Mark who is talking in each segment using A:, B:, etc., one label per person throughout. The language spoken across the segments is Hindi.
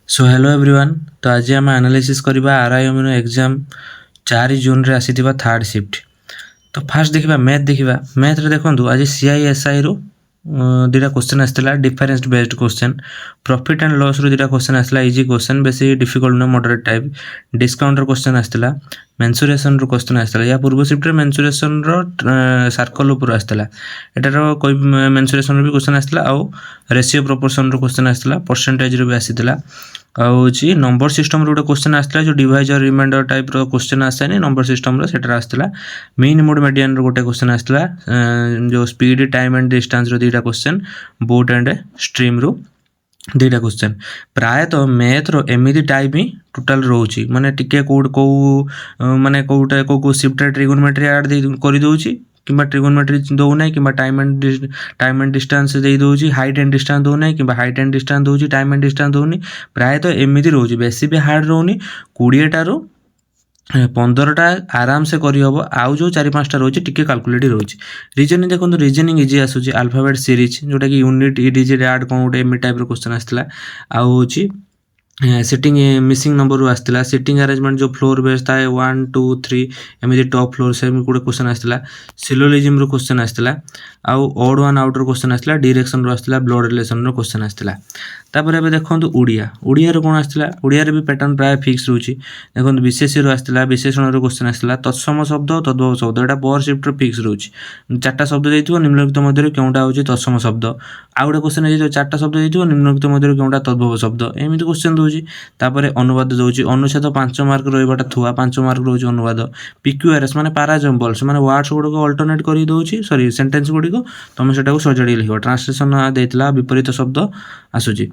A: So hello everyone. तो आज आम एनालिसिस करबा आरआईएमएन एग्जाम 4 जून रे आसीथिबा थर्ड शिफ्ट। तो फास्ट देखिबा मैथ देखिबा। मैथ रे देखंतु आज सीआईएसआई रो दुटा क्वेश्चन आसला difference based question. Profit and loss रो दुटा क्वेश्चन आसला इजी क्वेश्चन बेसी डिफिकल्ट न मॉडरेट टाइप। डिस्काउंट रो क्वेश्चन आसला मेंसुरेशन रो क्वेश्चन आसला या पूर्व शिफ्ट रे मेंसुरेशन रो सर्कल ऊपर आसला एटार कोई मेंसुरेशन रो भी क्वेश्चन आसला आ रेशियो प्रोपोर्शन रो क्वेश्चन आसला परसेंटेज रो भी आसीतला आउची नंबर सिस्टम रो क्वेश्चन आसला जो डिवाइजर रिमाइंडर टाइप रो क्वेश्चन आसैनी नंबर सिस्टम रो सेटर आसला मीन मोड मीडियन रो गोटे क्वेश्चन आसला जो स्पीड टाइम एंड डिस्टेंस रो दुटा क्वेश्चन बोट एंड स्ट्रीम रो दुटा क्वेश्चन प्राय तो मैथ रो एमिति टाइप ही टोटल रोची माने टिके कोड को माने कोटा को शिफ्ट ट्रिगोनोमेट्री ऐड कर दोची किंबा ट्रिगोनोमेट्री दो ना कि टाइम एंड डिस्टेंस दे दोची हाइट एंड डिस्टेंस दो ना कि हाइट एंड डिस्टेंस दोची टाइम एंड डिस्टेंस दोनी प्राय तो एमिति रोची बेसी भी हार्ड रोनी 20 टारू 15टा आराम से करहब आउ जो 4-5टा रोचे टिके कैलकुलेट रोचे रीजनिंग देखो रीजनिंग इजी आसूची अल्फाबेट सीरीज जोटा कि यूनिट ईडीजी ऐड कौन गोटे एम टाइप क्वेश्चन आसला आउ सिटिंग मिसिंग नंबर रू आसला सिटिंग अरेंजमेंट जो फ्लोर बेस था 1 2 3 एमती टॉप फ्लोर से गोटे क्वेश्चन आसला सिलोजिज्म रो क्वेश्चन आसला आउ ऑड वन आउट रो क्वेश्चन आसला डायरेक्शन रो आसला ब्लड रिलेशन रो क्वेश्चन आसला तापर एबे देखंतु उड़िया उड़िया रो कोन आसला उड़िया रे भी पैटर्न प्राय फिक्स रहउची देखंतु विशेष रो आसला विशेषण रो क्वेश्चन आसला तत्सम शब्द तद्भव शब्द एटा पर शिफ्ट रो फिक्स रहउची चारटा शब्द देइथिबो निम्नलिखित मध्य केउटा होची तत्सम शब्द आउ गोटे क्वेश्चन जे चारटा शब्द देइथिबो निम्नलिखित मध्य केउटा तद्भव शब्द एमिति क्वेश्चन दोची तापर अनुवाद दोची अनुच्छेद 5 मार्क रहिबाटा थुआ 5 मार्क रोची अनुवाद पीक्यूआरएस माने पैराजम्बल्स माने वर्ड्स गुडो को अल्टरनेट करी दोची सॉरी सेंटेंस गुडी को तमे सेटा को सजाडी लिखो ट्रांसलेशन देइतला विपरीत शब्द आसुची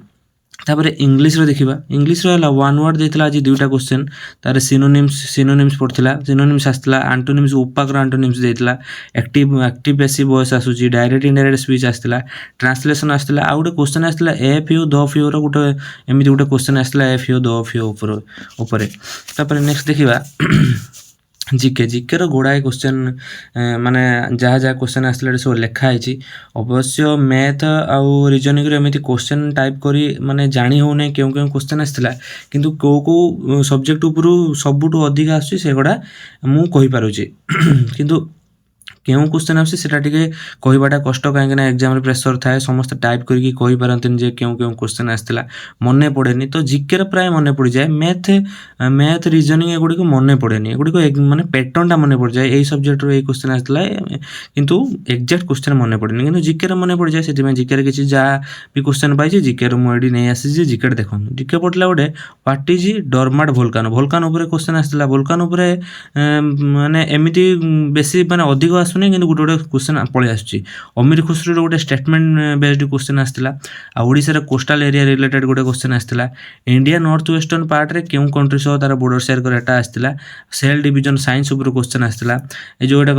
A: तापर इंग्लिश रो देखिबा इंग्लिश रो हला वन वर्ड देइतला आज दुटा क्वेश्चन तारे सिनोनिम्स पड़थिला सिनोनिम्स आस्तला एंटोनिम्स उपाग्र एंटोनिम्स देइतला एक्टिव पैसिव वॉइस आसुची डायरेक्ट इनडायरेक्ट स्पीच आस्तला ट्रांसलेशन आस्तला आ गुटे क्वेश्चन आस्तला एफ यू द फ्यू रो गुटे एमिति गुटे क्वेश्चन आस्तला एफ यू द फ्यू ऊपर तापर नेक्स्ट देखिबा जीके जीके रो गोड़ाए क्वेश्चन माने जहाँ जहाँ क्वेश्चन आसला सब लिखाई अवश्य मैथ आउ रीजनिंग रो एमिति क्वेश्चन टाइप करी माने जानी हो नै केउ केउ क्वेश्चन आसला किंतु को सब्जेक्ट उपरु सबुटु अधिक आसी सेगोडा मु कहि पारुची किंतु केउ क्वेश्चन आसी सेटा टिके कहिबाटा कष्ट काहे ना एग्जाम रे प्रेशर थाए समस्त टाइप करके कहि पारंतिन जे केउ केउ क्वेश्चन आस्तला मने पड़ेनी तो जीके रे प्राय मने पड़ जाए मैथ रीजनिंग एगुडी को मने पड़ेनी एगुडी को माने पैटर्न टा मने पड़ जाए एई सब्जेक्ट रो एई क्वेश्चन आस्तला किंतु एग्जैक्ट क्वेश्चन मने पड़ेनी किंतु जीके रे मने पड़ जाए सेति में जीके रे किछि जा भी क्वेश्चन पाइजे जीके रो मोडी नै आसी जे जीके रे देखन जीके पड़ला गोटे व्हाट इज डोरमाट वोल्कानो ऊपर क्वेश्चन आस्तला वोल्कानो ऊपर माने एमिति बेसी माने अधिक आसुनी किंतु गोटे गोटे क्वेश्चन पळे आसुची अमीर खुसरो गोटे स्टेटमेंट बेस्ड क्वेश्चन आस्तला आ ओडिसा रे कोस्टल एरिया रिलेटेड गोटे क्वेश्चन आस्तला इंडिया नॉर्थ वेस्टर्न पार्ट रे केउ कंट्री सो तार बॉर्डर शेयर करटा आस्तला सेल डिवीजन साइंस ऊपर क्वेश्चन आस्तला ए जो एटा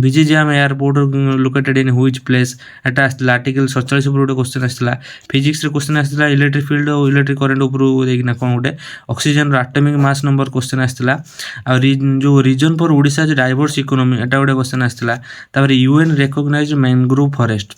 A: Vizhinjam airport located in which place एटा आस्तला आर्टिकल 47 ऊपर गोटे क्वेश्चन आस्तला फिजिक्स रे क्वेश्चन आस्तला इलेक्ट्रिक फील्ड और इलेक्ट्रिक करंट ऊपर देखिना कोन गोटे ऑक्सीजन रो एटॉमिक मास नंबर क्वेश्चन आस्तला आ जो रीजन फॉर ओडिसा जो डाइवर्स इकोनॉमी एटा गोटे क्वेश्चन आस्तला तापर यूएन रिकॉग्नाइज्ड मैंग्रोव फॉरेस्ट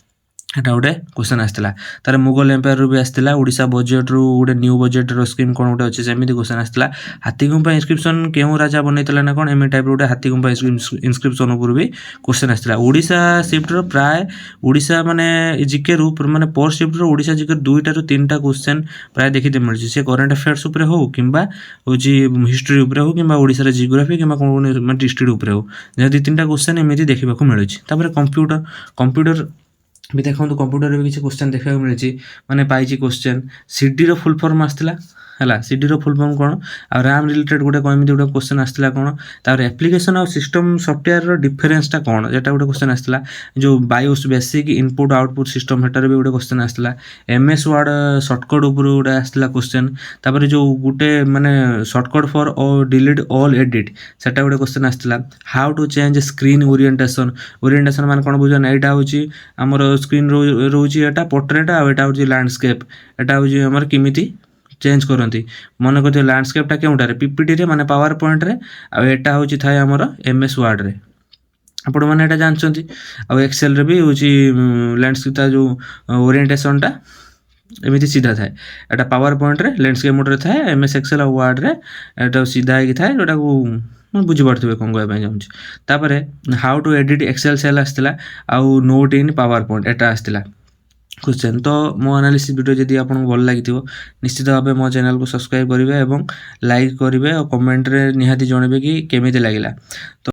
A: एटा गोटे क्वेश्चन आस्तला तार मुगल एम्पायर रू भी आस्तला ओडिसा बजेट रू गोटे न्यू बजेट रो स्कीम कोन गोटे अछि सेमिति क्वेश्चन आस्तला हाथीगुम्फा इंस्क्रिप्शन केउ राजा बनैतला ना कोन एमि टाइप रो गोटे हाथीगुम्फा इंस्क्रिप्शन ऊपर भी क्वेश्चन आस्तला ओडिसा शिफ्ट रो प्राय ओडिसा माने जीके रू माने पर शिफ्ट रो ओडिसा जीके 2टा रू 3टा क्वेश्चन प्राय देखिते मिलछि से करंट अफेयर्स ऊपर हो किंबा होजी हिस्ट्री ऊपर हो किंबा ओडिसा रे जियोग्राफी किंबा कोन माने हिस्ट्री ऊपर हो जे 2-3टा क्वेश्चन एमिति देखिबा को मिलछि तापर कंप्यूटर भी देखो कंप्यूटर भी किसी क्वेश्चन देखा मिली माने पाई क्वेश्चन सीडी रो फुल फॉर्म आसला है सीडी रो फुल फॉर्म कौन आ रैम रिलेटेड गोटे कमिटी गोटे क्वेश्चन आसला कौन तार एप्लिकेशन और सिस्टम सॉफ्टवेयर रो डिफरेंसटा कौन जेटा गोटे क्वेश्चन आसला जो BIOS basic input output system हेटार भी गोटे क्वेश्चन आसला एमएस वर्ड शॉर्टकट ऊपर गोटे आसला क्वेश्चन तापर जो गोटे माने shortcut for delete all edit सेटा गोटे क्वेश्चन आसला how to change screen orientation माने कौन बुझन एटा होची हमर स्क्रीन रोची एटा पोर्ट्रेट आ एटा होची लैंडस्केप एटा होची हमर किमिति चेंज करती मन करते लैंडस्केपटा केउटारे पीपीटी रे माने पावर पॉइंट रे आ एटा होची थाए हमर एमएस वर्ड रे आपण माने एटा जानछंती आ एक्सेल रे भी होची लैंडस्केप ता जो ओरिएंटेशन टा ଏମିତି ସିଧା ଥାଏ। ଏଇଟା ପାୱାର ପଏଣ୍ଟରେ ଲ୍ୟାଣ୍ଡସ୍କେପ୍ ମୋଡ଼ରେ ଥାଏ, MS ଏକ୍ସେଲ୍ ଆଉ ୱାର୍ଡ଼ରେ ଏଇଟା ସିଧା ହେଇକି ଥାଏ, ଯେଉଁଟାକୁ ବୁଝିପାରୁଥିବେ କ'ଣ କହିବା ପାଇଁ ଚାହୁଁଛି। ତାପରେ how to edit Excel cell ଆସିଥିଲା, ଆଉ ନୋଟ୍ ଇନ୍ ପାୱାର ପଏଣ୍ଟ ଏଇଟା ଆସିଥିଲା କ୍ୱେଶ୍ଚନ୍। ତ ମୋ ଆନାଲିସିସ୍ ଭିଡ଼ିଓ ଯଦି ଆପଣଙ୍କୁ ଭଲ ଲାଗିଥିବ ନିଶ୍ଚିତ ଭାବେ ମୋ ଚ୍ୟାନେଲକୁ ସବସ୍କ୍ରାଇବ୍ କରିବେ ଏବଂ ଲାଇକ୍ କରିବେ ଆଉ କମେଣ୍ଟରେ ନିହାତି ଜଣାଇବେ କି କେମିତି ଲାଗିଲା। ତ